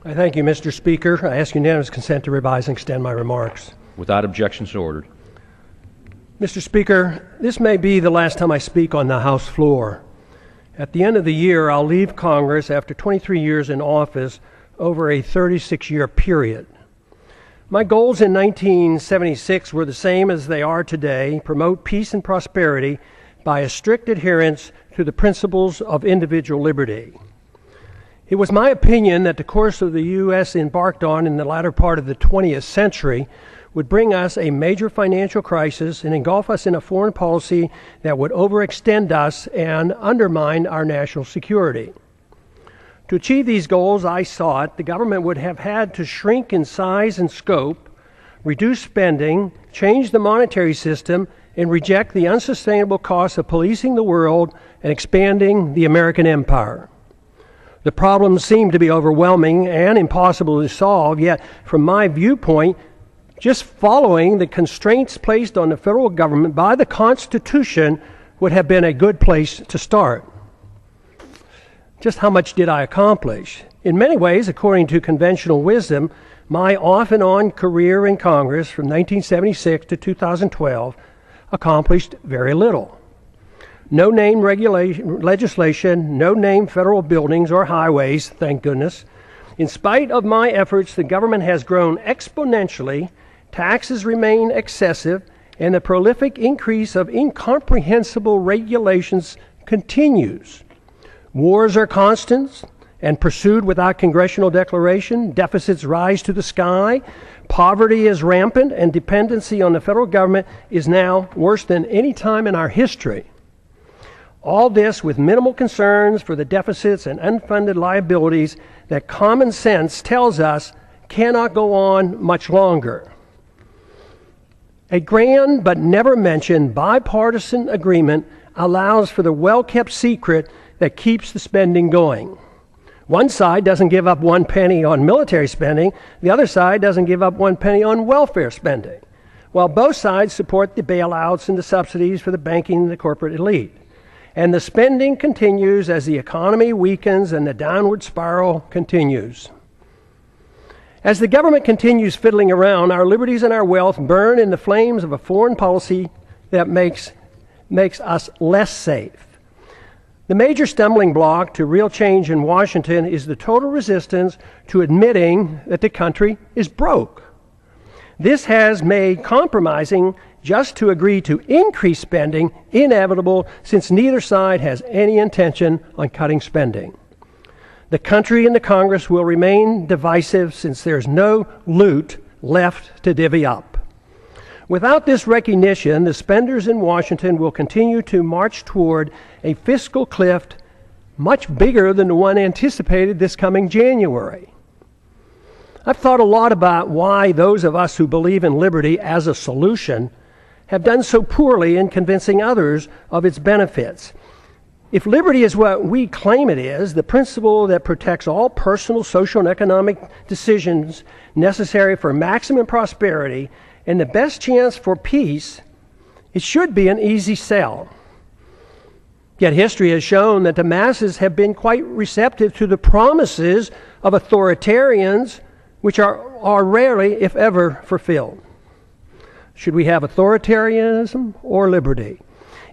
I thank you, Mr. Speaker. I ask unanimous consent to revise and extend my remarks. Without objection, so ordered. Mr. Speaker, this may be the last time I speak on the House floor. At the end of the year, I'll leave Congress after 23 years in office over a 36-year period. My goals in 1976 were the same as they are today: promote peace and prosperity by a strict adherence to the principles of individual liberty. It was my opinion that the course of the U.S. embarked on in the latter part of the 20th century would bring us a major financial crisis and engulf us in a foreign policy that would overextend us and undermine our national security. To achieve these goals, I sought the government would have had to shrink in size and scope, reduce spending, change the monetary system, and reject the unsustainable costs of policing the world and expanding the American empire. The problems seem to be overwhelming and impossible to solve, yet from my viewpoint, just following the constraints placed on the federal government by the Constitution would have been a good place to start. Just how much did I accomplish? In many ways, according to conventional wisdom, my off and on career in Congress from 1976 to 2012 accomplished very little. No name legislation, no name federal buildings or highways, thank goodness. In spite of my efforts, the government has grown exponentially, taxes remain excessive, and the prolific increase of incomprehensible regulations continues. Wars are constant and pursued without congressional declaration. Deficits rise to the sky. Poverty is rampant, and dependency on the federal government is now worse than any time in our history. All this with minimal concerns for the deficits and unfunded liabilities that common sense tells us cannot go on much longer. A grand but never mentioned bipartisan agreement allows for the well-kept secret that keeps the spending going. One side doesn't give up 1 penny on military spending, the other side doesn't give up 1 penny on welfare spending, while both sides support the bailouts and the subsidies for the banking and the corporate elite. And the spending continues as the economy weakens and the downward spiral continues. As the government continues fiddling around, our liberties and our wealth burn in the flames of a foreign policy that makes us less safe. The major stumbling block to real change in Washington is the total resistance to admitting that the country is broke. This has made compromising just to agree to increase spending inevitable, since neither side has any intention on cutting spending. The country and the Congress will remain divisive since there's no loot left to divvy up. Without this recognition, the spenders in Washington will continue to march toward a fiscal cliff much bigger than the one anticipated this coming January. I've thought a lot about why those of us who believe in liberty as a solution have done so poorly in convincing others of its benefits. If liberty is what we claim it is, the principle that protects all personal, social, and economic decisions necessary for maximum prosperity and the best chance for peace, it should be an easy sell. Yet history has shown that the masses have been quite receptive to the promises of authoritarians, which are rarely, if ever, fulfilled. Should we have authoritarianism or liberty?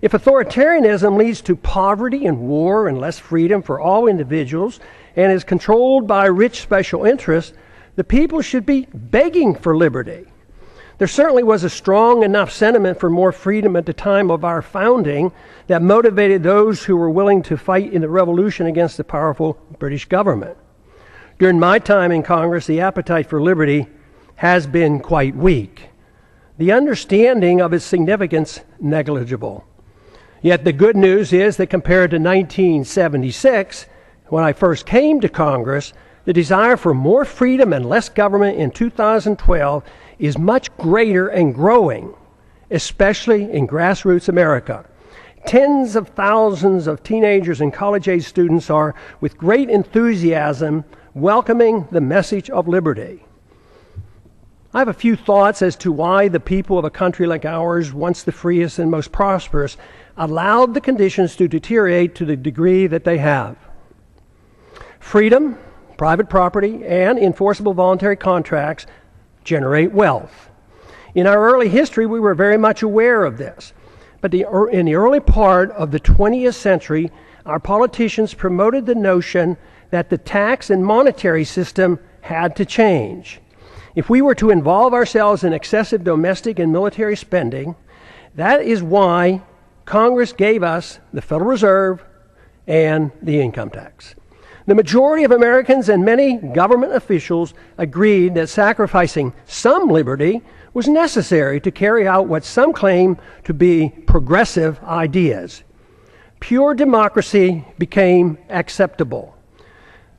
If authoritarianism leads to poverty and war and less freedom for all individuals and is controlled by rich special interests, the people should be begging for liberty. There certainly was a strong enough sentiment for more freedom at the time of our founding that motivated those who were willing to fight in the revolution against the powerful British government. During my time in Congress, the appetite for liberty has been quite weak. The understanding of its significance negligible. Yet the good news is that compared to 1976, when I first came to Congress, the desire for more freedom and less government in 2012 is much greater and growing, especially in grassroots America. Tens of thousands of teenagers and college-age students are, with great enthusiasm, welcoming the message of liberty. I have a few thoughts as to why the people of a country like ours, once the freest and most prosperous, allowed the conditions to deteriorate to the degree that they have. Freedom, private property, and enforceable voluntary contracts generate wealth. In our early history, we were very much aware of this. But in the early part of the 20th century, our politicians promoted the notion that the tax and monetary system had to change. If we were to involve ourselves in excessive domestic and military spending, that is why Congress gave us the Federal Reserve and the income tax. The majority of Americans and many government officials agreed that sacrificing some liberty was necessary to carry out what some claim to be progressive ideas. Pure democracy became acceptable.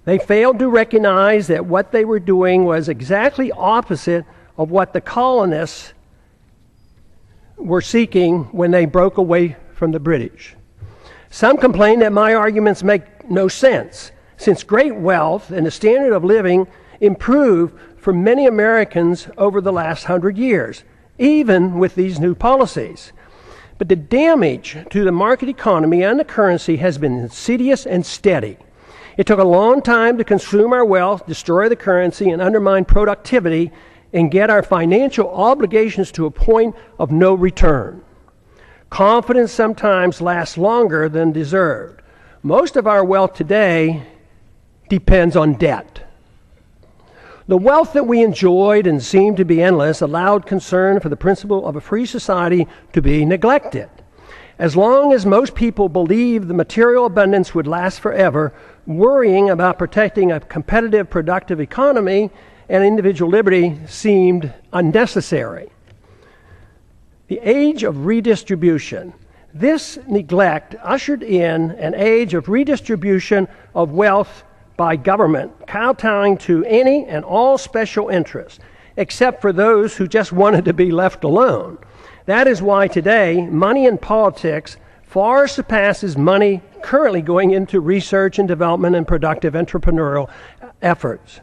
They failed to recognize that what they were doing was exactly opposite of what the colonists were seeking when they broke away from the British. Some complain that my arguments make no sense, since great wealth and the standard of living improved for many Americans over the last 100 years, even with these new policies. But the damage to the market economy and the currency has been insidious and steady. It took a long time to consume our wealth, destroy the currency, and undermine productivity, and get our financial obligations to a point of no return. Confidence sometimes lasts longer than deserved. Most of our wealth today depends on debt. The wealth that we enjoyed and seemed to be endless allowed concern for the principle of a free society to be neglected. As long as most people believed the material abundance would last forever, worrying about protecting a competitive, productive economy and individual liberty seemed unnecessary. The age of redistribution. This neglect ushered in an age of redistribution of wealth by government, kowtowing to any and all special interests, except for those who just wanted to be left alone. That is why today, money in politics far surpasses money currently going into research and development and productive entrepreneurial efforts.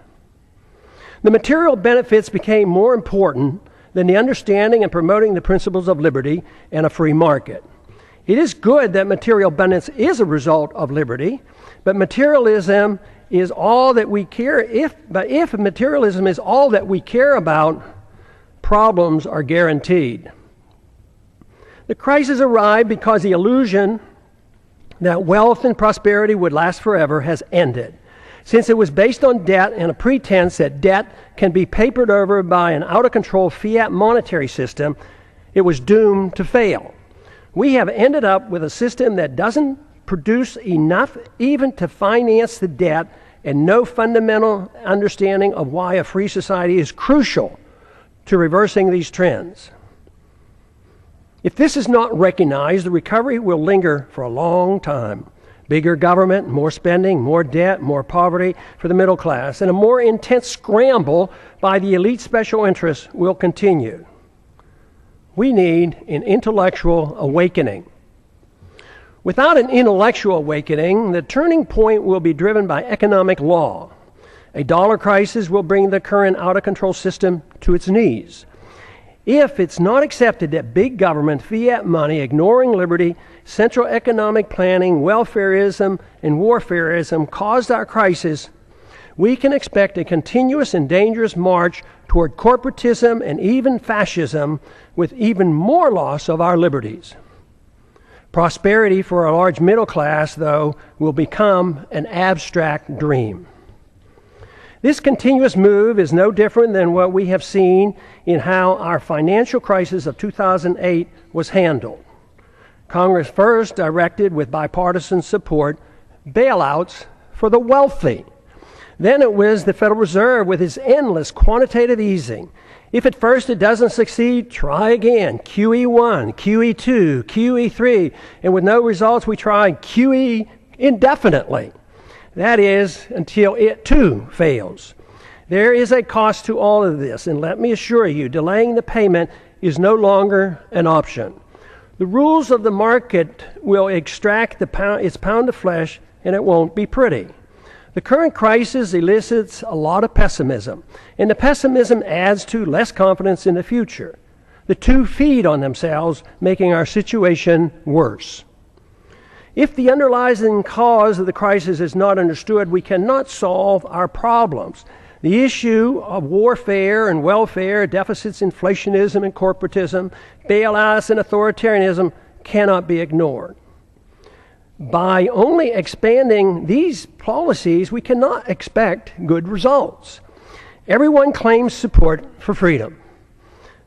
The material benefits became more important than the understanding and promoting the principles of liberty and a free market. It is good that material abundance is a result of liberty, but materialism is all that we care. If materialism is all that we care about, problems are guaranteed. The crisis arrived because the illusion that wealth and prosperity would last forever has ended. Since it was based on debt and a pretense that debt can be papered over by an out-of-control fiat monetary system, it was doomed to fail. We have ended up with a system that doesn't produce enough even to finance the debt, and no fundamental understanding of why a free society is crucial to reversing these trends. If this is not recognized, the recovery will linger for a long time. Bigger government, more spending, more debt, more poverty for the middle class, and a more intense scramble by the elite special interests will continue. We need an intellectual awakening. Without an intellectual awakening, the turning point will be driven by economic law. A dollar crisis will bring the current out-of-control system to its knees. If it's not accepted that big government, fiat money, ignoring liberty, central economic planning, welfareism, and warfareism caused our crisis, we can expect a continuous and dangerous march toward corporatism and even fascism, with even more loss of our liberties. Prosperity for a large middle class, though, will become an abstract dream. This continuous move is no different than what we have seen in how our financial crisis of 2008 was handled. Congress first directed, with bipartisan support, bailouts for the wealthy. Then it was the Federal Reserve with its endless quantitative easing. If at first it doesn't succeed, try again. QE1, QE2, QE3, and with no results, we try QE indefinitely. That is, until it too fails. There is a cost to all of this, and let me assure you, delaying the payment is no longer an option. The rules of the market will extract its pound of flesh, and it won't be pretty. The current crisis elicits a lot of pessimism, and the pessimism adds to less confidence in the future. The two feed on themselves, making our situation worse. If the underlying cause of the crisis is not understood, we cannot solve our problems. The issue of warfare and welfare, deficits, inflationism, and corporatism, bailouts, and authoritarianism cannot be ignored. By only expanding these policies, we cannot expect good results. Everyone claims support for freedom,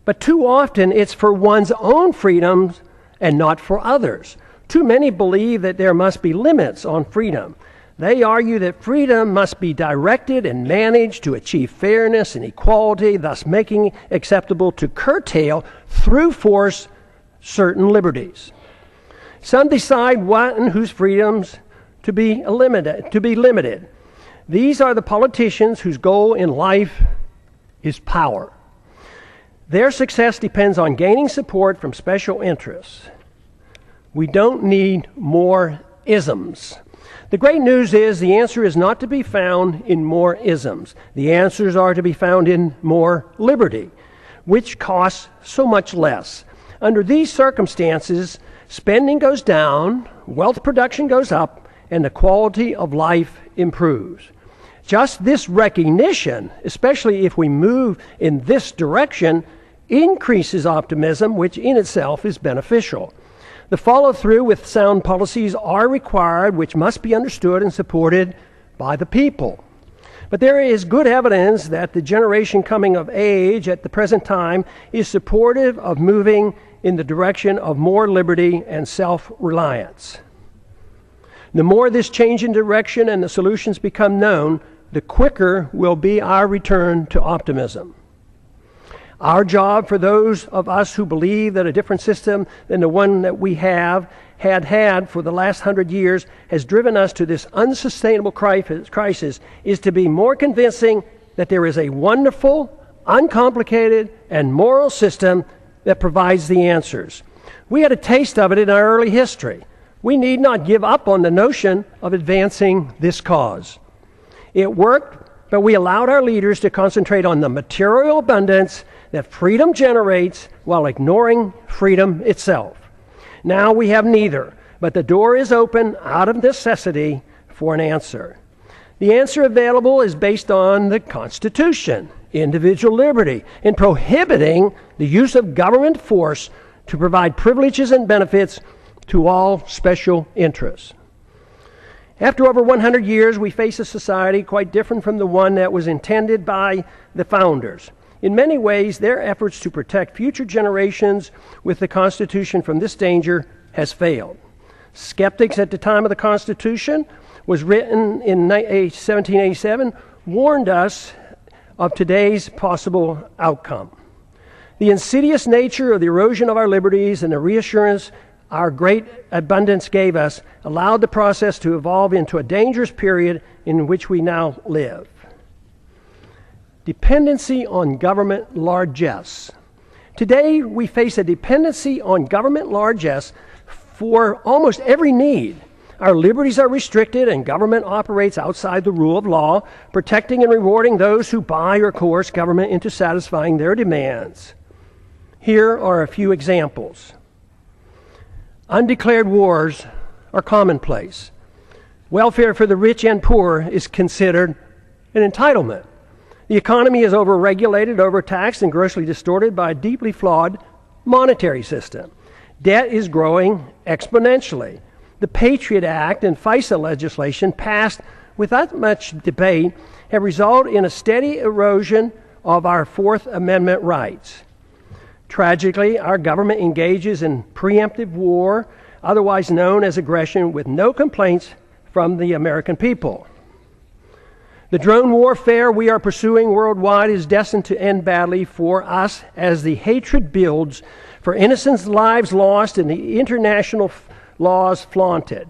but too often it's for one's own freedoms and not for others. Too many believe that there must be limits on freedom. They argue that freedom must be directed and managed to achieve fairness and equality, thus making it acceptable to curtail through force certain liberties. Some decide what and whose freedoms to be limited. These are the politicians whose goal in life is power. Their success depends on gaining support from special interests. We don't need more isms. The great news is the answer is not to be found in more isms. The answers are to be found in more liberty, which costs so much less. Under these circumstances, spending goes down, wealth production goes up, and the quality of life improves. Just this recognition, especially if we move in this direction, increases optimism, which in itself is beneficial. The follow-through with sound policies are required, which must be understood and supported by the people. But there is good evidence that the generation coming of age at the present time is supportive of moving in the direction of more liberty and self-reliance. The more this change in direction and the solutions become known, the quicker will be our return to optimism. Our job for those of us who believe that a different system than the one that we had for the last 100 years has driven us to this unsustainable crisis is to be more convincing that there is a wonderful, uncomplicated, and moral system that provides the answers. We had a taste of it in our early history. We need not give up on the notion of advancing this cause. It worked, but we allowed our leaders to concentrate on the material abundance that freedom generates while ignoring freedom itself. Now we have neither, but the door is open out of necessity for an answer. The answer available is based on the Constitution, individual liberty, in prohibiting the use of government force to provide privileges and benefits to all special interests. After over 100 years, we face a society quite different from the one that was intended by the founders. In many ways, their efforts to protect future generations with the Constitution from this danger has failed. Skeptics at the time of the Constitution, was written in 1787, warned us of today's possible outcome. The insidious nature of the erosion of our liberties and the reassurance our great abundance gave us allowed the process to evolve into a dangerous period in which we now live. Dependency on government largesse. Today, we face a dependency on government largesse for almost every need. Our liberties are restricted and government operates outside the rule of law, protecting and rewarding those who buy or coerce government into satisfying their demands. Here are a few examples. Undeclared wars are commonplace. Welfare for the rich and poor is considered an entitlement. The economy is overregulated, overtaxed, and grossly distorted by a deeply flawed monetary system. Debt is growing exponentially. The Patriot Act and FISA legislation passed without much debate have resulted in a steady erosion of our Fourth Amendment rights. Tragically, our government engages in preemptive war, otherwise known as aggression, with no complaints from the American people. The drone warfare we are pursuing worldwide is destined to end badly for us as the hatred builds, for innocent lives lost and the international laws flaunted.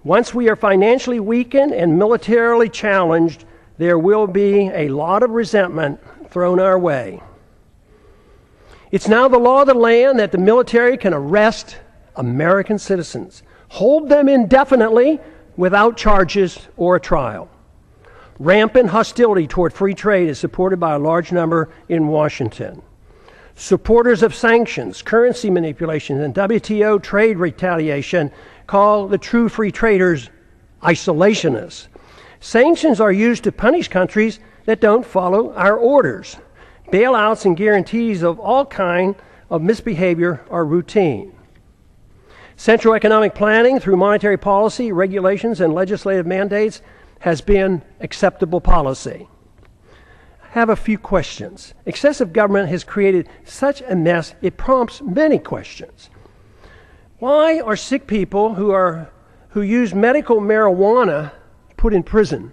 Once we are financially weakened and militarily challenged, there will be a lot of resentment thrown our way. It's now the law of the land that the military can arrest American citizens, hold them indefinitely without charges or a trial. Rampant hostility toward free trade is supported by a large number in Washington. Supporters of sanctions, currency manipulation, and WTO trade retaliation call the true free traders isolationists. Sanctions are used to punish countries that don't follow our orders. Bailouts and guarantees of all kinds of misbehavior are routine. Central economic planning through monetary policy, regulations, and legislative mandates has been acceptable policy. I have a few questions. Excessive government has created such a mess, it prompts many questions. Why are sick people who use medical marijuana put in prison?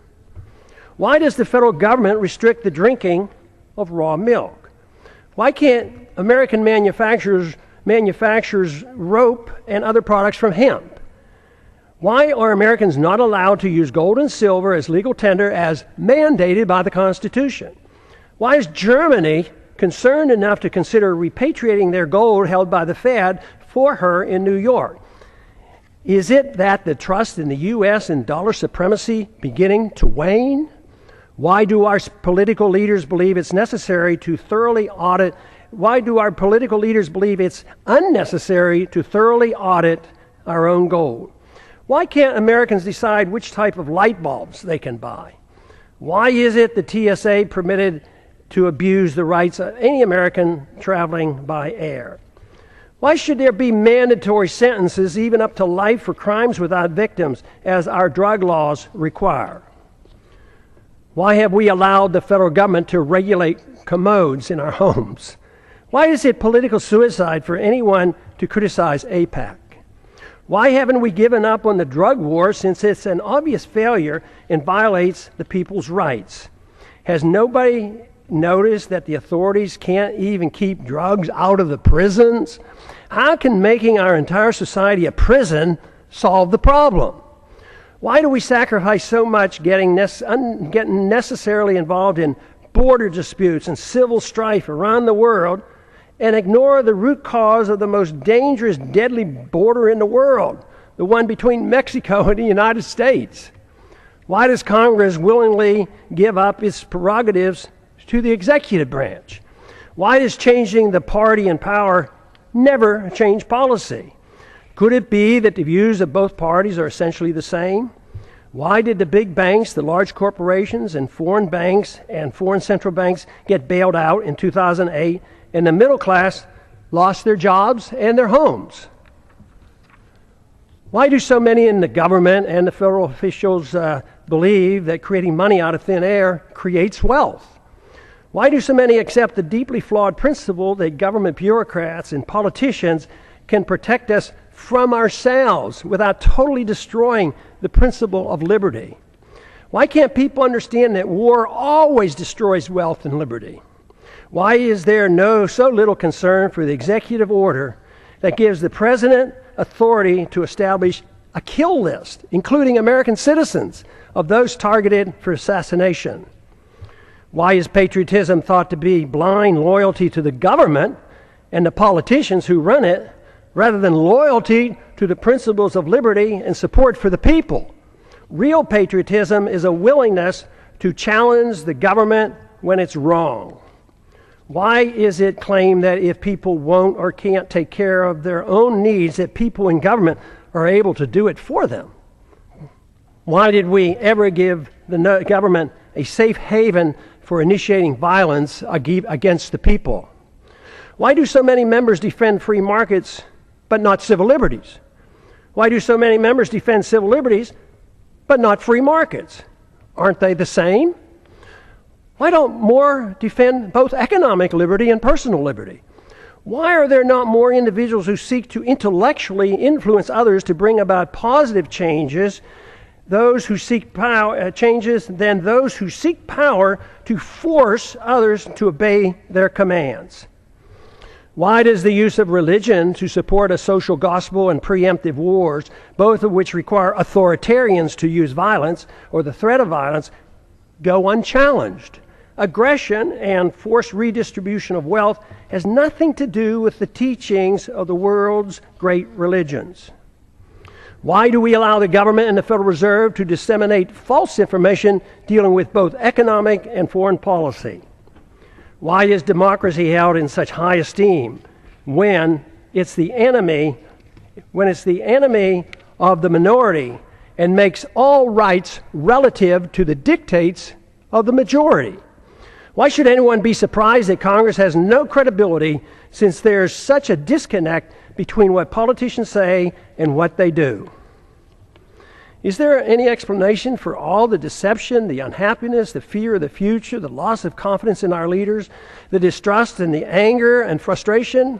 Why does the federal government restrict the drinking of raw milk? Why can't American manufacturers rope and other products from hemp? Why are Americans not allowed to use gold and silver as legal tender as mandated by the Constitution? Why is Germany concerned enough to consider repatriating their gold held by the Fed for her in New York? Is it that the trust in the U.S. and dollar supremacy beginning to wane? Why do our political leaders believe it's necessary to thoroughly audit? Why do our political leaders believe it's unnecessary to thoroughly audit our own gold? Why can't Americans decide which type of light bulbs they can buy? Why is it the TSA permitted to abuse the rights of any American traveling by air? Why should there be mandatory sentences, even up to life, for crimes without victims, as our drug laws require? Why have we allowed the federal government to regulate commodes in our homes? Why is it political suicide for anyone to criticize AIPAC? Why haven't we given up on the drug war, since it's an obvious failure and violates the people's rights? Has nobody noticed that the authorities can't even keep drugs out of the prisons? How can making our entire society a prison solve the problem? Why do we sacrifice so much getting necessarily involved in border disputes and civil strife around the world and ignore the root cause of the most dangerous, deadly border in the world, the one between Mexico and the United States? Why does Congress willingly give up its prerogatives to the executive branch? Why does changing the party in power never change policy? Could it be that the views of both parties are essentially the same? Why did the big banks, the large corporations, and foreign banks and foreign central banks get bailed out in 2008, and the middle class lost their jobs and their homes? Why do so many in the government and the federal officials believe that creating money out of thin air creates wealth? Why do so many accept the deeply flawed principle that government bureaucrats and politicians can protect us from ourselves without totally destroying the principle of liberty? Why can't people understand that war always destroys wealth and liberty? Why is there so little concern for the executive order that gives the president authority to establish a kill list, including American citizens, of those targeted for assassination? Why is patriotism thought to be blind loyalty to the government and the politicians who run it, rather than loyalty to the principles of liberty and support for the people? Real patriotism is a willingness to challenge the government when it's wrong. Why is it claimed that if people won't or can't take care of their own needs, that people in government are able to do it for them? Why did we ever give the government a safe haven for initiating violence against the people? Why do so many members defend free markets but not civil liberties? Why do so many members defend civil liberties but not free markets? Aren't they the same? Why don't more defend both economic liberty and personal liberty? Why are there not more individuals who seek to intellectually influence others to bring about positive changes, those who seek changes, than those who seek power to force others to obey their commands? Why does the use of religion to support a social gospel and preemptive wars, both of which require authoritarians to use violence or the threat of violence, go unchallenged? Aggression and forced redistribution of wealth has nothing to do with the teachings of the world's great religions. Why do we allow the government and the Federal Reserve to disseminate false information dealing with both economic and foreign policy? Why is democracy held in such high esteem when it's the enemy of the minority and makes all rights relative to the dictates of the majority? Why should anyone be surprised that Congress has no credibility since there's such a disconnect between what politicians say and what they do? Is there any explanation for all the deception, the unhappiness, the fear of the future, the loss of confidence in our leaders, the distrust and the anger and frustration?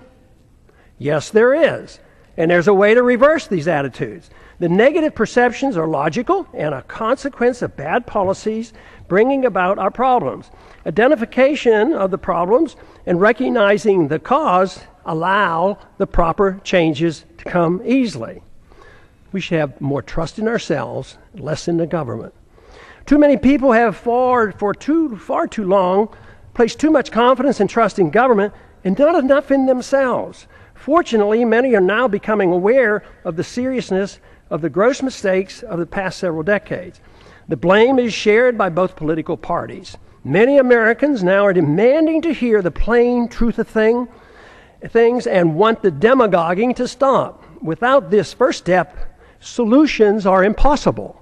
Yes, there is. And there's a way to reverse these attitudes. The negative perceptions are logical and a consequence of bad policies bringing about our problems. Identification of the problems and recognizing the cause allow the proper changes to come easily. We should have more trust in ourselves, less in the government. Too many people have far too long placed too much confidence and trust in government and not enough in themselves. Fortunately, many are now becoming aware of the seriousness of the gross mistakes of the past several decades. The blame is shared by both political parties. Many Americans now are demanding to hear the plain truth of things and want the demagoguing to stop. Without this first step, solutions are impossible.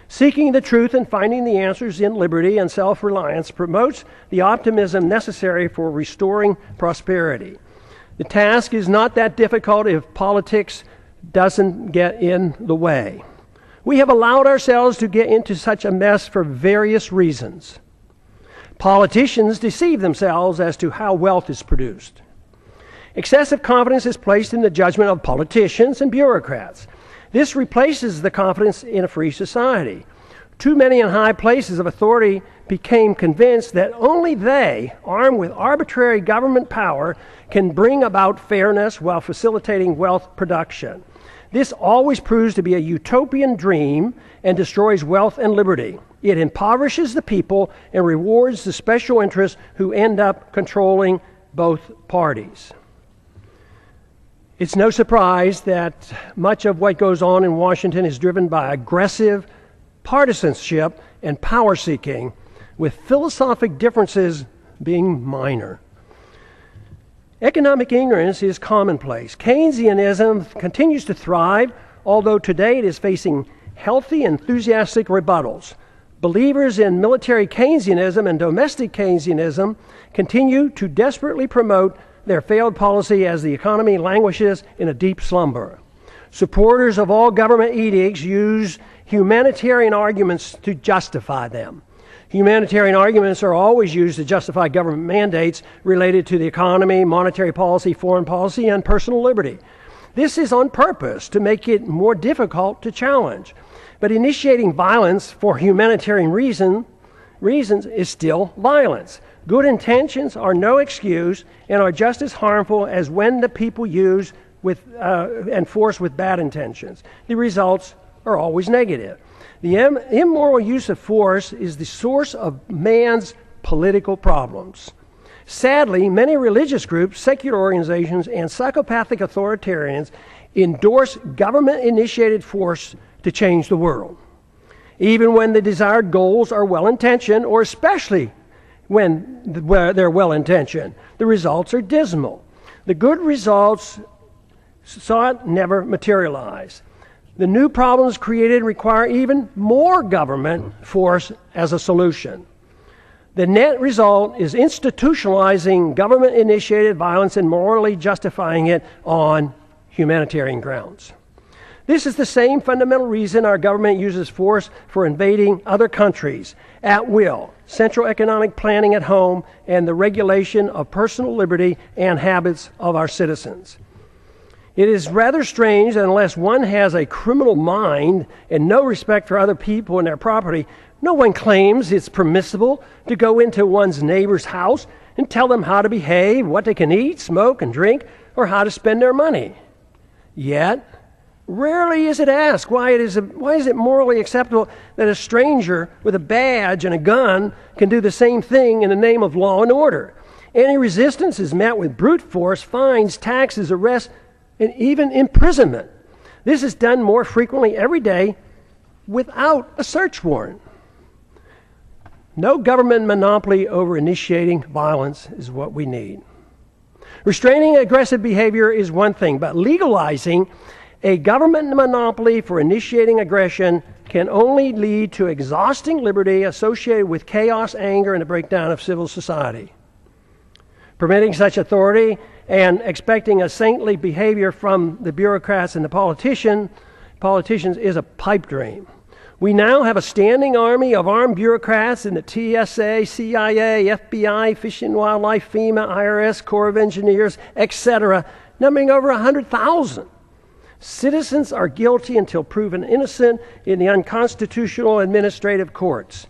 Seeking the truth and finding the answers in liberty and self-reliance promotes the optimism necessary for restoring prosperity. The task is not that difficult if politics doesn't get in the way. We have allowed ourselves to get into such a mess for various reasons. Politicians deceive themselves as to how wealth is produced. Excessive confidence is placed in the judgment of politicians and bureaucrats. This replaces the confidence in a free society. Too many in high places of authority became convinced that only they, armed with arbitrary government power, can bring about fairness while facilitating wealth production. This always proves to be a utopian dream and destroys wealth and liberty. It impoverishes the people and rewards the special interests who end up controlling both parties. It's no surprise that much of what goes on in Washington is driven by aggressive partisanship and power seeking, with philosophic differences being minor. Economic ignorance is commonplace. Keynesianism continues to thrive, although today it is facing healthy, enthusiastic rebuttals. Believers in military Keynesianism and domestic Keynesianism continue to desperately promote their failed policy as the economy languishes in a deep slumber. Supporters of all government edicts use humanitarian arguments to justify them. Humanitarian arguments are always used to justify government mandates related to the economy, monetary policy, foreign policy, and personal liberty. This is on purpose to make it more difficult to challenge. But initiating violence for humanitarian reasons is still violence. Good intentions are no excuse and are just as harmful as when the people use and force with bad intentions. The results are always negative. The immoral use of force is the source of man's political problems. Sadly, many religious groups, secular organizations, and psychopathic authoritarians endorse government-initiated force to change the world. Even when the desired goals are well-intentioned, or especially when they're well-intentioned, the results are dismal. The good results sought never materialize. The new problems created require even more government force as a solution. The net result is institutionalizing government-initiated violence and morally justifying it on humanitarian grounds. This is the same fundamental reason our government uses force for invading other countries at will, central economic planning at home, and the regulation of personal liberty and habits of our citizens. It is rather strange that unless one has a criminal mind and no respect for other people and their property, no one claims it's permissible to go into one's neighbor's house and tell them how to behave, what they can eat, smoke, and drink, or how to spend their money. Yet, rarely is it asked why is it morally acceptable that a stranger with a badge and a gun can do the same thing in the name of law and order. Any resistance is met with brute force, fines, taxes, arrests, and even imprisonment. This is done more frequently every day without a search warrant. No government monopoly over initiating violence is what we need. Restraining aggressive behavior is one thing, but legalizing a government monopoly for initiating aggression can only lead to exhausting liberty associated with chaos, anger, and the breakdown of civil society. Permitting such authority and expecting a saintly behavior from the bureaucrats and the politicians is a pipe dream. We now have a standing army of armed bureaucrats in the TSA, CIA, FBI, Fish and Wildlife, FEMA, IRS, Corps of Engineers, etc., numbering over 100,000. Citizens are guilty until proven innocent in the unconstitutional administrative courts.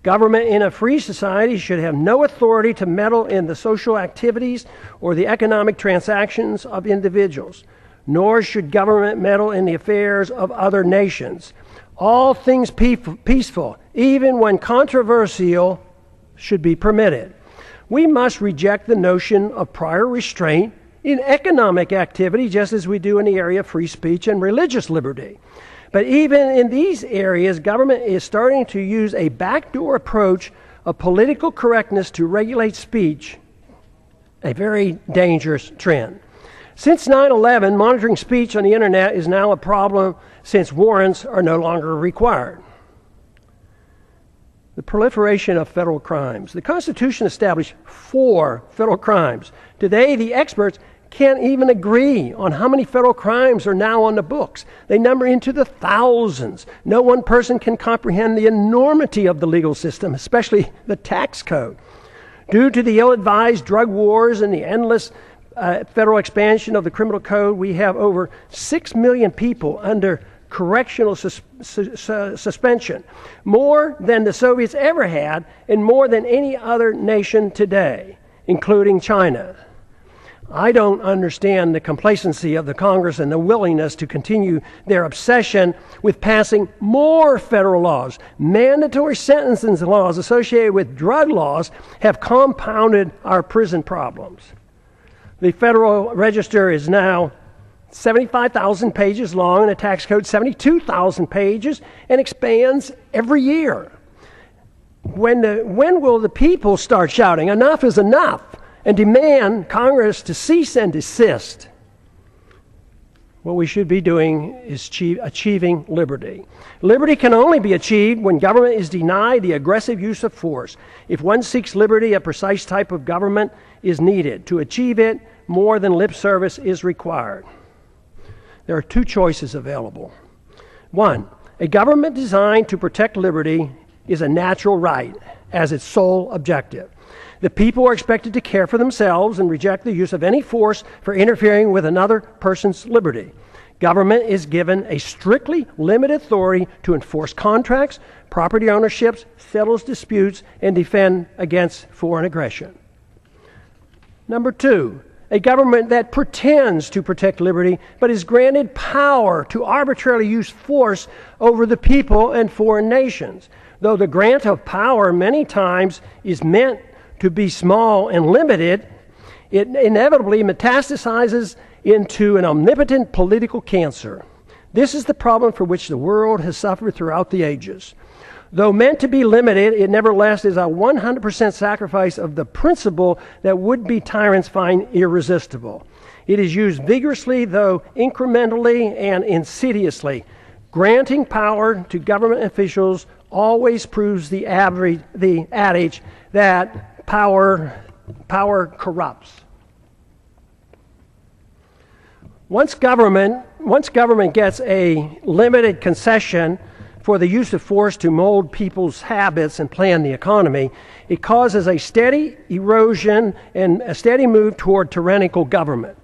Government in a free society should have no authority to meddle in the social activities or the economic transactions of individuals, nor should government meddle in the affairs of other nations. All things peaceful, even when controversial, should be permitted. We must reject the notion of prior restraint in economic activity, just as we do in the area of free speech and religious liberty. But even in these areas, government is starting to use a backdoor approach of political correctness to regulate speech, a very dangerous trend. Since 9/11, monitoring speech on the internet is now a problem since warrants are no longer required. The proliferation of federal crimes. The Constitution established 4 federal crimes. Today, the experts can't even agree on how many federal crimes are now on the books. They number into the thousands. No one person can comprehend the enormity of the legal system, especially the tax code. Due to the ill-advised drug wars and the endless federal expansion of the criminal code, we have over 6 million people under correctional suspension, more than the Soviets ever had and more than any other nation today, including China. I don't understand the complacency of the Congress and the willingness to continue their obsession with passing more federal laws. Mandatory sentencing laws associated with drug laws have compounded our prison problems. The Federal Register is now 75,000 pages long and the tax code 72,000 pages and expands every year. When will the people start shouting, enough is enough, and demand Congress to cease and desist? What we should be doing is achieving liberty. Liberty can only be achieved when government is denied the aggressive use of force. If one seeks liberty, a precise type of government is needed. To achieve it, more than lip service is required. There are 2 choices available. 1, a government designed to protect liberty is a natural right as its sole objective. The people are expected to care for themselves and reject the use of any force for interfering with another person's liberty. Government is given a strictly limited authority to enforce contracts, property ownerships, settles disputes, and defend against foreign aggression. Number 2, a government that pretends to protect liberty but is granted power to arbitrarily use force over the people and foreign nations. Though the grant of power many times is meant to be small and limited, it inevitably metastasizes into an omnipotent political cancer. This is the problem for which the world has suffered throughout the ages. Though meant to be limited, it nevertheless is a 100% sacrifice of the principle that would-be tyrants find irresistible. It is used vigorously, though incrementally and insidiously. Granting power to government officials always proves the adage that power corrupts. Once government gets a limited concession for the use of force to mold people's habits and plan the economy, it causes a steady erosion and a steady move toward tyrannical government.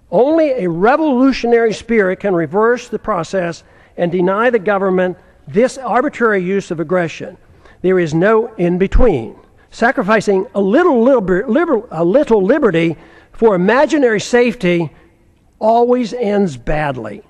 Only a revolutionary spirit can reverse the process and deny the government this arbitrary use of aggression. There is no in-between. Sacrificing a little liberty for imaginary safety always ends badly.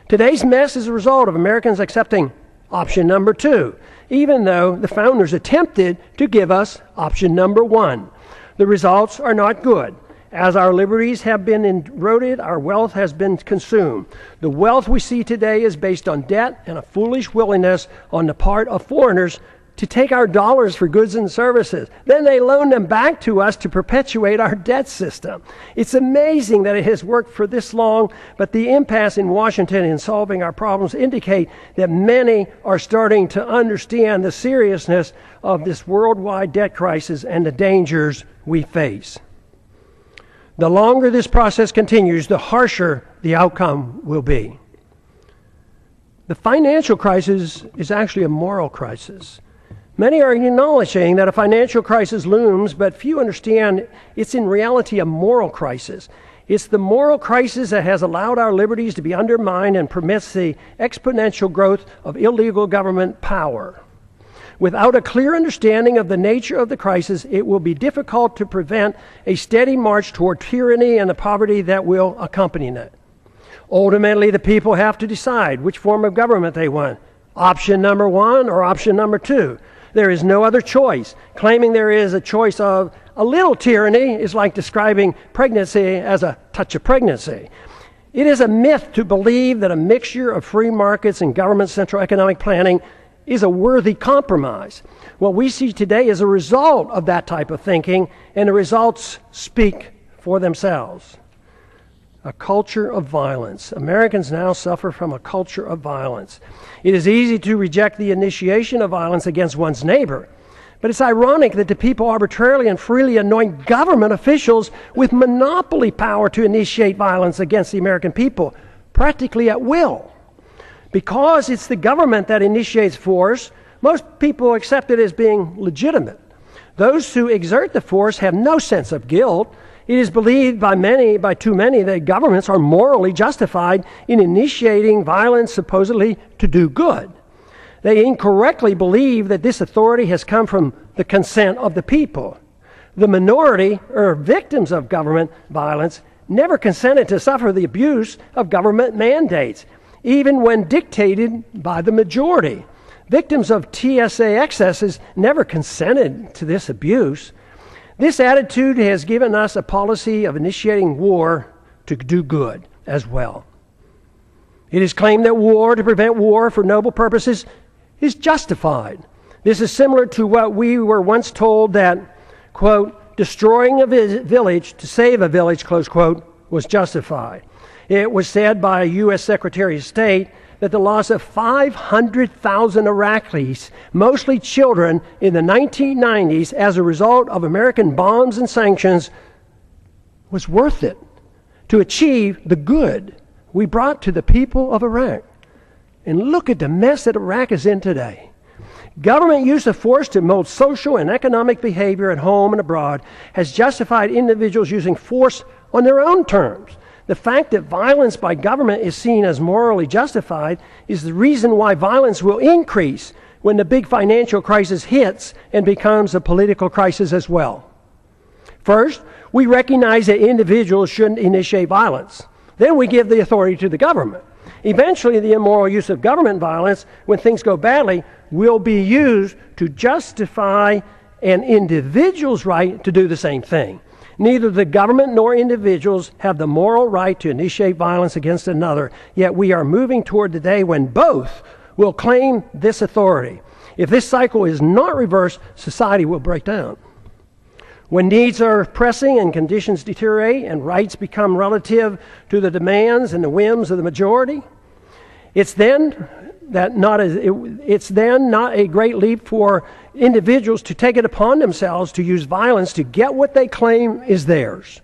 Today's mess is a result of Americans accepting option number 2, even though the founders attempted to give us option number 1. The results are not good. As our liberties have been eroded, our wealth has been consumed. The wealth we see today is based on debt and a foolish willingness on the part of foreigners to take our dollars for goods and services. Then they loan them back to us to perpetuate our debt system. It's amazing that it has worked for this long, but the impasse in Washington in solving our problems indicate that many are starting to understand the seriousness of this worldwide debt crisis and the dangers we face. The longer this process continues, the harsher the outcome will be. The financial crisis is actually a moral crisis. Many are acknowledging that a financial crisis looms, but few understand it's in reality a moral crisis. It's the moral crisis that has allowed our liberties to be undermined and permits the exponential growth of illegal government power. Without a clear understanding of the nature of the crisis, it will be difficult to prevent a steady march toward tyranny and the poverty that will accompany it. Ultimately, the people have to decide which form of government they want, option number 1 or option number 2. There is no other choice. Claiming there is a choice of a little tyranny is like describing pregnancy as a touch of pregnancy. It is a myth to believe that a mixture of free markets and government central economic planning is a worthy compromise. What we see today is a result of that type of thinking, and the results speak for themselves. A culture of violence. Americans now suffer from a culture of violence. It is easy to reject the initiation of violence against one's neighbor, but it's ironic that the people arbitrarily and freely anoint government officials with monopoly power to initiate violence against the American people, practically at will. Because it's the government that initiates force, most people accept it as being legitimate. Those who exert the force have no sense of guilt. It is believed by too many, that governments are morally justified in initiating violence supposedly to do good. They incorrectly believe that this authority has come from the consent of the people. The minority, or victims of government violence, never consented to suffer the abuse of government mandates, even when dictated by the majority. Victims of TSA excesses never consented to this abuse. This attitude has given us a policy of initiating war to do good as well. It is claimed that war to prevent war for noble purposes is justified. This is similar to what we were once told that, quote, destroying a village to save a village, close quote, was justified. It was said by a U.S. Secretary of State that the loss of 500,000 Iraqis, mostly children, in the 1990s as a result of American bombs and sanctions was worth it to achieve the good we brought to the people of Iraq. And look at the mess that Iraq is in today. Government use of force to mold social and economic behavior at home and abroad has justified individuals using force on their own terms. The fact that violence by government is seen as morally justified is the reason why violence will increase when the big financial crisis hits and becomes a political crisis as well. First, we recognize that individuals shouldn't initiate violence. Then we give the authority to the government. Eventually, the immoral use of government violence, when things go badly, will be used to justify an individual's right to do the same thing. Neither the government nor individuals have the moral right to initiate violence against another, yet we are moving toward the day when both will claim this authority. If this cycle is not reversed, society will break down. When needs are pressing and conditions deteriorate and rights become relative to the demands and the whims of the majority, it's then not a great leap for individuals to take it upon themselves to use violence to get what they claim is theirs.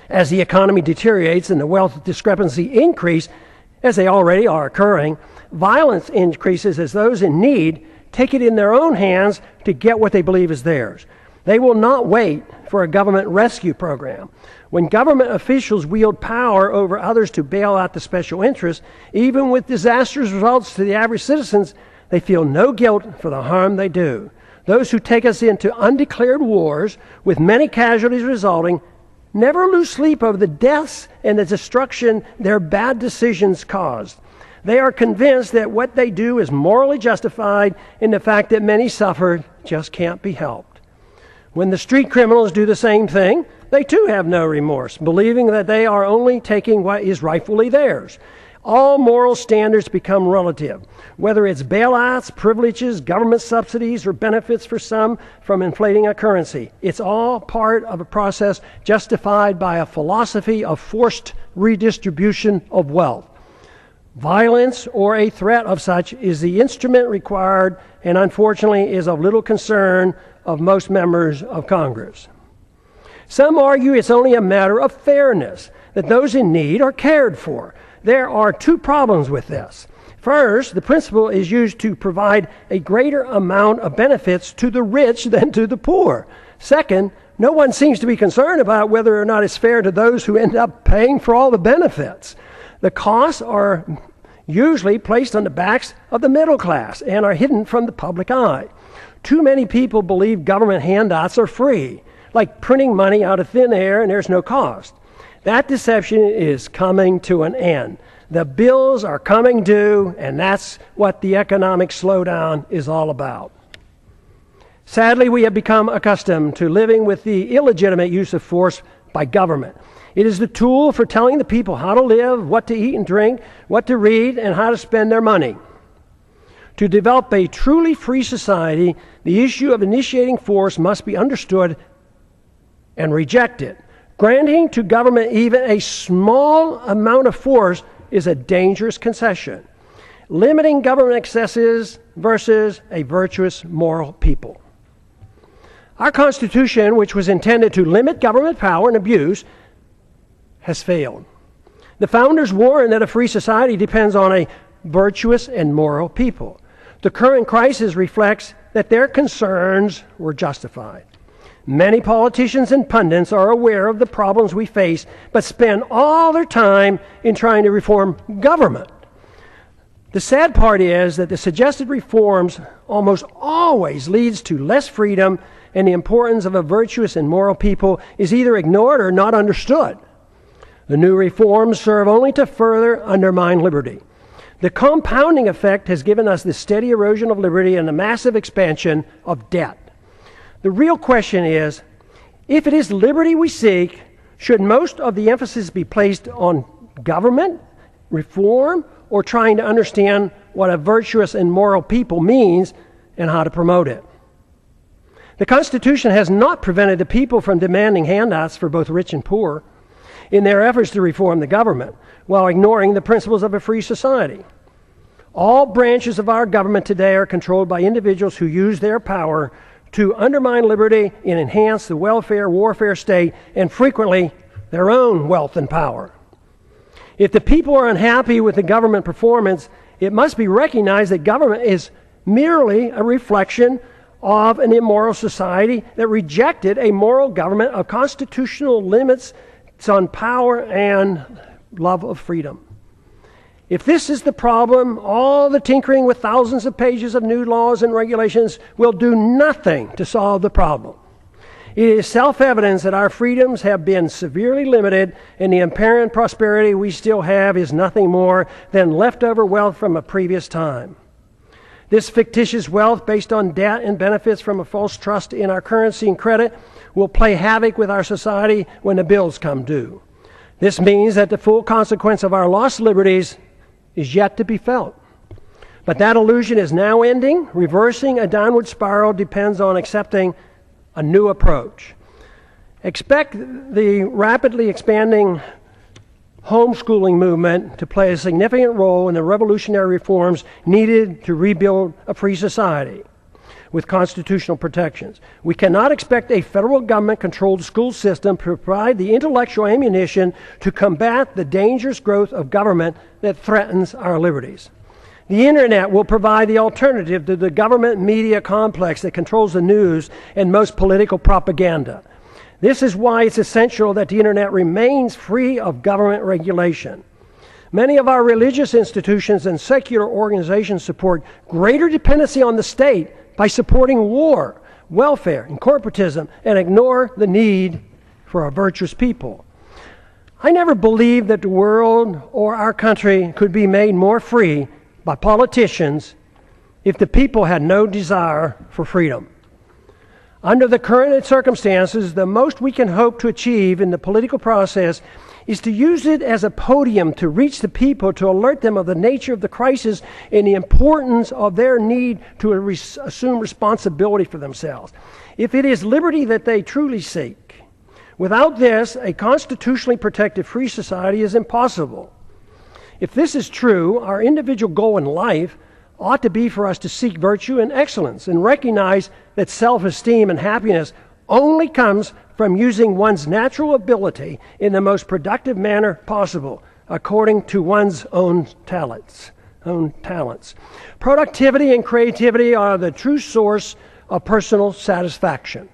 As the economy deteriorates and the wealth discrepancy increase, as they already are occurring, violence increases as those in need take it in their own hands to get what they believe is theirs. They will not wait for a government rescue program. When government officials wield power over others to bail out the special interests, even with disastrous results to the average citizens, they feel no guilt for the harm they do. Those who take us into undeclared wars, with many casualties resulting, never lose sleep over the deaths and the destruction their bad decisions caused. They are convinced that what they do is morally justified, and the fact that many suffered just can't be helped. When the street criminals do the same thing, they too have no remorse, believing that they are only taking what is rightfully theirs. all moral standards become relative. Whether it's bailouts, privileges, government subsidies, or benefits for some from inflating a currency, it's all part of a process justified by a philosophy of forced redistribution of wealth. Violence or a threat of such is the instrument required and unfortunately is of little concern of most members of Congress. Some argue it's only a matter of fairness, that those in need are cared for. There are two problems with this. First, the principle is used to provide a greater amount of benefits to the rich than to the poor. Second, no one seems to be concerned about whether or not it's fair to those who end up paying for all the benefits. The costs are usually placed on the backs of the middle class and are hidden from the public eye. Too many people believe government handouts are free, like printing money out of thin air and there's no cost. That deception is coming to an end. The bills are coming due, and that's what the economic slowdown is all about. Sadly, we have become accustomed to living with the illegitimate use of force by government. It is the tool for telling the people how to live, what to eat and drink, what to read, and how to spend their money. To develop a truly free society, the issue of initiating force must be understood and rejected. Granting to government even a small amount of force is a dangerous concession. Limiting government excesses versus a virtuous moral people. Our Constitution, which was intended to limit government power and abuse, has failed. The founders warned that a free society depends on a virtuous and moral people. The current crisis reflects that their concerns were justified. Many politicians and pundits are aware of the problems we face, but spend all their time in trying to reform government. The sad part is that the suggested reforms almost always leads to less freedom, and the importance of a virtuous and moral people is either ignored or not understood. The new reforms serve only to further undermine liberty. The compounding effect has given us the steady erosion of liberty and the massive expansion of debt. The real question is, if it is liberty we seek, should most of the emphasis be placed on government, reform, or trying to understand what a virtuous and moral people means and how to promote it? The Constitution has not prevented the people from demanding handouts for both rich and poor in their efforts to reform the government, while ignoring the principles of a free society. All branches of our government today are controlled by individuals who use their power to undermine liberty and enhance the welfare, warfare state, and frequently their own wealth and power. If the people are unhappy with the government performance, it must be recognized that government is merely a reflection of an immoral society that rejected a moral government of constitutional limits on power and love of freedom. If this is the problem, all the tinkering with thousands of pages of new laws and regulations will do nothing to solve the problem. It is self-evident that our freedoms have been severely limited, and the apparent prosperity we still have is nothing more than leftover wealth from a previous time. This fictitious wealth based on debt and benefits from a false trust in our currency and credit will play havoc with our society when the bills come due. This means that the full consequence of our lost liberties is yet to be felt. But that illusion is now ending. Reversing a downward spiral depends on accepting a new approach. Expect the rapidly expanding homeschooling movement to play a significant role in the revolutionary reforms needed to rebuild a free society with constitutional protections. We cannot expect a federal government-controlled school system to provide the intellectual ammunition to combat the dangerous growth of government that threatens our liberties. The internet will provide the alternative to the government media complex that controls the news and most political propaganda. This is why it's essential that the internet remains free of government regulation. Many of our religious institutions and secular organizations support greater dependency on the state by supporting war, welfare, and corporatism, and ignore the need for a virtuous people. I never believed that the world or our country could be made more free by politicians if the people had no desire for freedom. Under the current circumstances, the most we can hope to achieve in the political process is to use it as a podium to reach the people, to alert them of the nature of the crisis and the importance of their need to assume responsibility for themselves. If it is liberty that they truly seek, without this, a constitutionally protected free society is impossible. If this is true, our individual goal in life ought to be for us to seek virtue and excellence and recognize that self-esteem and happiness only comes from using one's natural ability in the most productive manner possible, according to one's own talents. Productivity and creativity are the true source of personal satisfaction.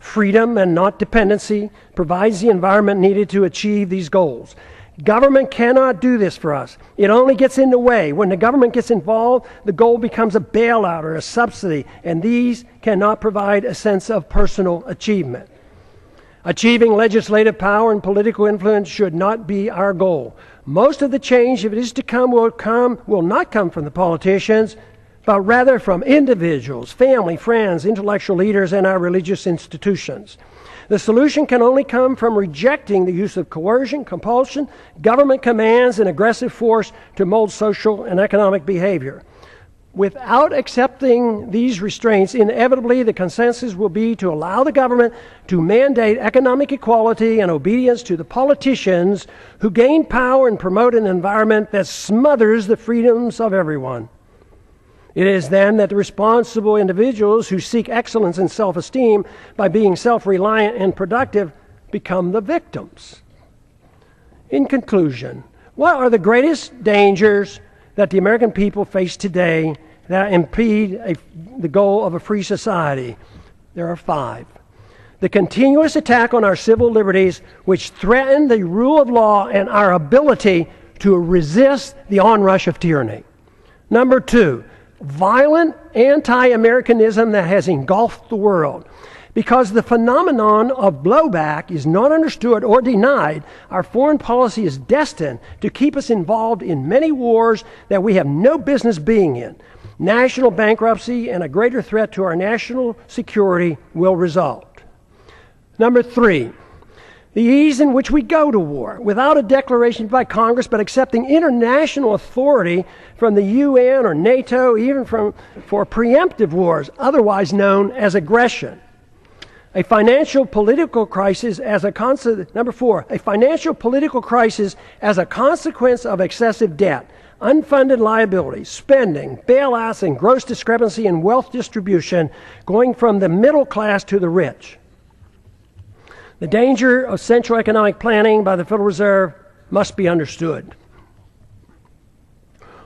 Freedom and not dependency provides the environment needed to achieve these goals. Government cannot do this for us. It only gets in the way. When the government gets involved, the goal becomes a bailout or a subsidy, and these cannot provide a sense of personal achievement. Achieving legislative power and political influence should not be our goal. Most of the change, if it is to come, will not come from the politicians, but rather from individuals, family, friends, intellectual leaders, and our religious institutions. The solution can only come from rejecting the use of coercion, compulsion, government commands, and aggressive force to mold social and economic behavior. Without accepting these restraints, inevitably the consensus will be to allow the government to mandate economic equality and obedience to the politicians who gain power and promote an environment that smothers the freedoms of everyone. It is then that the responsible individuals who seek excellence and self-esteem by being self-reliant and productive become the victims. In conclusion, what are the greatest dangers that the American people face today that impede the goal of a free society? There are 5. The continuous attack on our civil liberties, which threaten the rule of law and our ability to resist the onrush of tyranny. Number 2, violent anti-Americanism that has engulfed the world. Because the phenomenon of blowback is not understood or denied, our foreign policy is destined to keep us involved in many wars that we have no business being in. National bankruptcy and a greater threat to our national security will result. Number 3, the ease in which we go to war, without a declaration by Congress, but accepting international authority from the UN or NATO, even for preemptive wars, otherwise known as aggression. A financial political crisis as a Number 4, a financial political crisis as a consequence of excessive debt, unfunded liabilities, spending, bailouts, and gross discrepancy in wealth distribution going from the middle class to the rich. The danger of central economic planning by the Federal Reserve must be understood.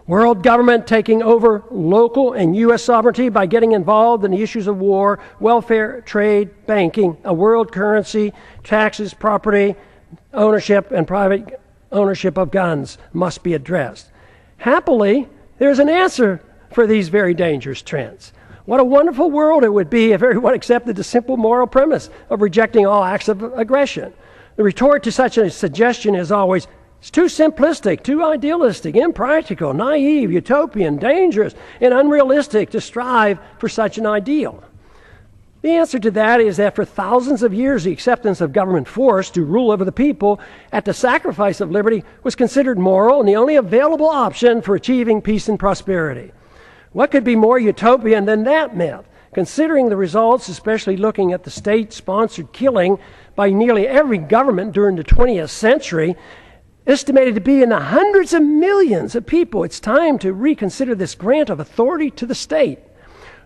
World government taking over local and U.S. sovereignty by getting involved in the issues of war, welfare, trade, banking, a world currency, taxes, property, ownership, and private ownership of guns must be addressed. Happily, there's an answer for these very dangerous trends. What a wonderful world it would be if everyone accepted the simple moral premise of rejecting all acts of aggression. The retort to such a suggestion is always, it's too simplistic, too idealistic, impractical, naive, utopian, dangerous, and unrealistic to strive for such an ideal. The answer to that is that for thousands of years, the acceptance of government force to rule over the people at the sacrifice of liberty was considered moral and the only available option for achieving peace and prosperity. What could be more utopian than that myth? Considering the results, especially looking at the state-sponsored killing by nearly every government during the 20th century, estimated to be in the hundreds of millions of people, it's time to reconsider this grant of authority to the state.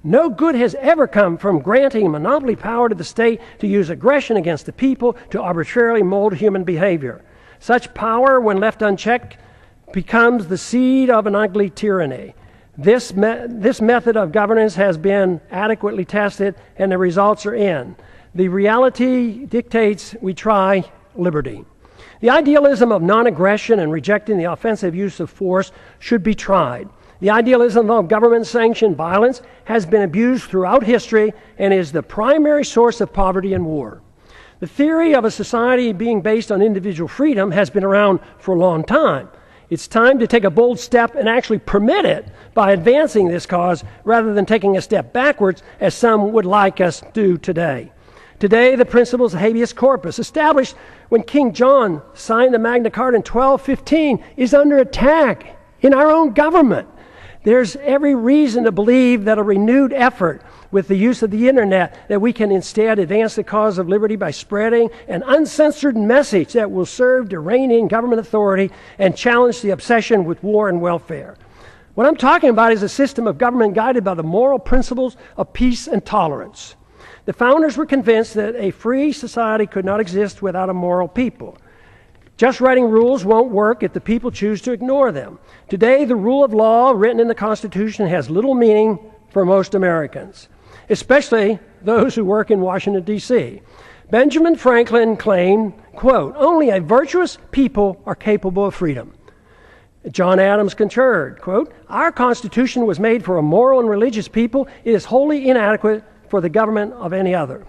No good has ever come from granting monopoly power to the state to use aggression against the people to arbitrarily mold human behavior. Such power, when left unchecked, becomes the seed of an ugly tyranny. This method of governance has been adequately tested, and the results are in. The reality dictates we try liberty. The idealism of non-aggression and rejecting the offensive use of force should be tried. The idealism of government-sanctioned violence has been abused throughout history and is the primary source of poverty and war. The theory of a society being based on individual freedom has been around for a long time. It's time to take a bold step and actually permit it by advancing this cause rather than taking a step backwards as some would like us to do today. Today, the principles of habeas corpus, established when King John signed the Magna Carta in 1215, is under attack in our own government. There's every reason to believe that a renewed effort with the use of the internet, that we can instead advance the cause of liberty by spreading an uncensored message that will serve to rein in government authority and challenge the obsession with war and welfare. What I'm talking about is a system of government guided by the moral principles of peace and tolerance. The founders were convinced that a free society could not exist without a moral people. Just writing rules won't work if the people choose to ignore them. Today, the rule of law written in the Constitution has little meaning for most Americans, especially those who work in Washington, D.C. Benjamin Franklin claimed, quote, "Only a virtuous people are capable of freedom." John Adams concurred, quote, "Our Constitution was made for a moral and religious people. It is wholly inadequate for the government of any other."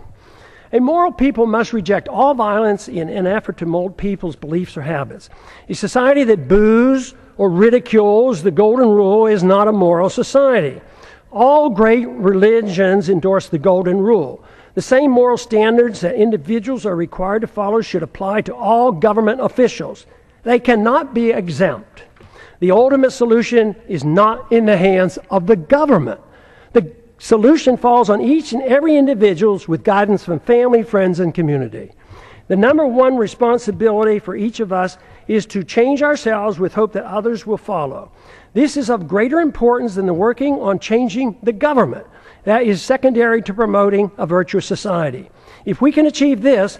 A moral people must reject all violence in an effort to mold people's beliefs or habits. A society that boos or ridicules the golden rule is not a moral society. All great religions endorse the golden rule. The same moral standards that individuals are required to follow should apply to all government officials. They cannot be exempt. The ultimate solution is not in the hands of the government. The solution falls on each and every individual with guidance from family, friends, and community. The number one responsibility for each of us is to change ourselves with hope that others will follow. This is of greater importance than the working on changing the government. That is secondary to promoting a virtuous society. If we can achieve this,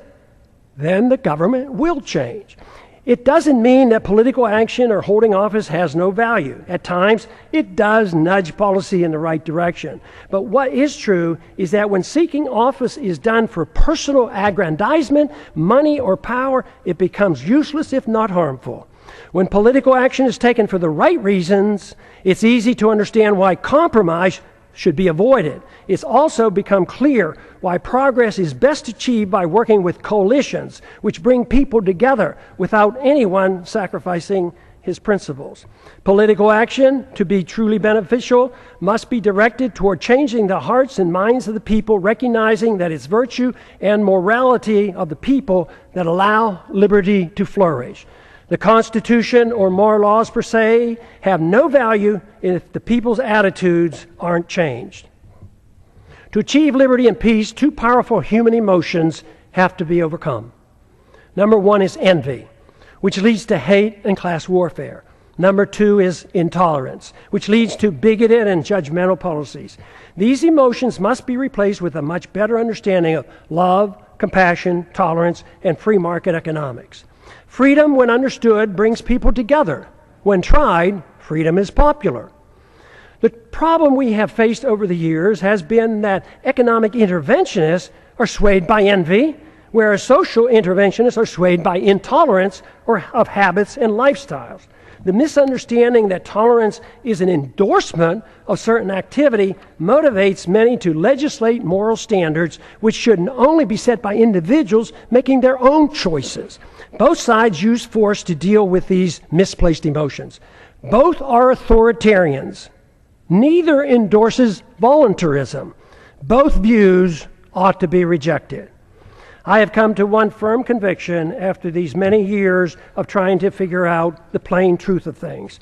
then the government will change. It doesn't mean that political action or holding office has no value. At times, it does nudge policy in the right direction. But what is true is that when seeking office is done for personal aggrandizement, money, or power, it becomes useless if not harmful. When political action is taken for the right reasons, it's easy to understand why compromise should be avoided. It's also become clear why progress is best achieved by working with coalitions, which bring people together without anyone sacrificing his principles. Political action, to be truly beneficial, must be directed toward changing the hearts and minds of the people, recognizing that it's virtue and morality of the people that allow liberty to flourish. The Constitution or moral laws per se have no value if the people's attitudes aren't changed. To achieve liberty and peace, two powerful human emotions have to be overcome. Number one is envy, which leads to hate and class warfare. Number two is intolerance, which leads to bigoted and judgmental policies. These emotions must be replaced with a much better understanding of love, compassion, tolerance, and free market economics. Freedom, when understood, brings people together. When tried, freedom is popular. The problem we have faced over the years has been that economic interventionists are swayed by envy, whereas social interventionists are swayed by intolerance or of habits and lifestyles. The misunderstanding that tolerance is an endorsement of certain activity motivates many to legislate moral standards which should only be set by individuals making their own choices. Both sides use force to deal with these misplaced emotions. Both are authoritarians. Neither endorses voluntarism. Both views ought to be rejected. I have come to one firm conviction after these many years of trying to figure out the plain truth of things.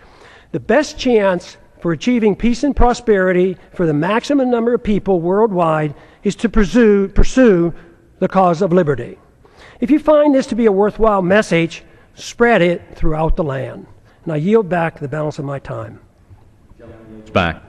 The best chance for achieving peace and prosperity for the maximum number of people worldwide is to pursue the cause of liberty. If you find this to be a worthwhile message, spread it throughout the land. And I yield back the balance of my time. Back.